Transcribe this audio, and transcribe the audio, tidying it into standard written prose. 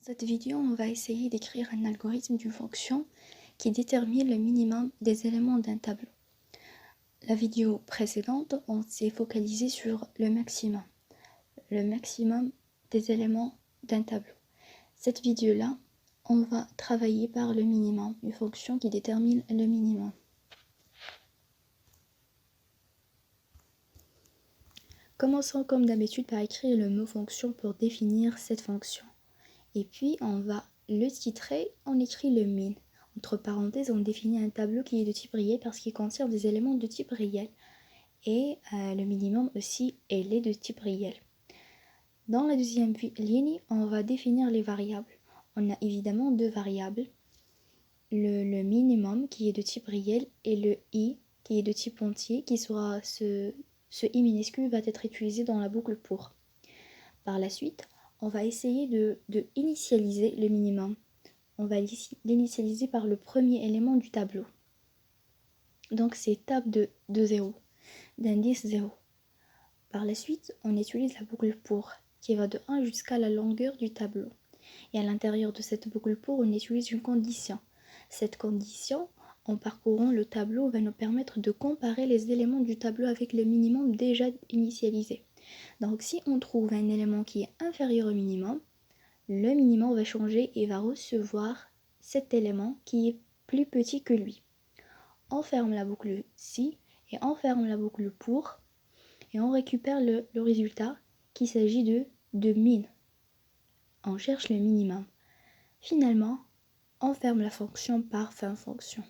Cette vidéo, on va essayer d'écrire un algorithme d'une fonction qui détermine le minimum des éléments d'un tableau. La vidéo précédente, on s'est focalisé sur le maximum des éléments d'un tableau. Cette vidéo-là, on va travailler par le minimum, une fonction qui détermine le minimum. Commençons comme d'habitude par écrire le mot fonction pour définir cette fonction. Et puis on va le titrer, on écrit le min. Entre parenthèses, on définit un tableau qui est de type réel parce qu'il contient des éléments de type réel. Et le minimum aussi, elle est de type réel. Dans la deuxième ligne, on va définir les variables. On a évidemment deux variables. Le minimum qui est de type réel et le i qui est de type entier, qui sera ce i minuscule va être utilisé dans la boucle pour. Par la suite, on va essayer de initialiser le minimum. On va l'initialiser par le premier élément du tableau. Donc c'est tab de 0, d'indice 0. Par la suite, on utilise la boucle pour, qui va de 1 jusqu'à la longueur du tableau. Et à l'intérieur de cette boucle pour, on utilise une condition. Cette condition, en parcourant le tableau, va nous permettre de comparer les éléments du tableau avec le minimum déjà initialisé. Donc si on trouve un élément qui est inférieur au minimum, le minimum va changer et va recevoir cet élément qui est plus petit que lui. On ferme la boucle si et on ferme la boucle pour et on récupère le résultat qu'il s'agit de min. On cherche le minimum. Finalement, on ferme la fonction par fin fonction.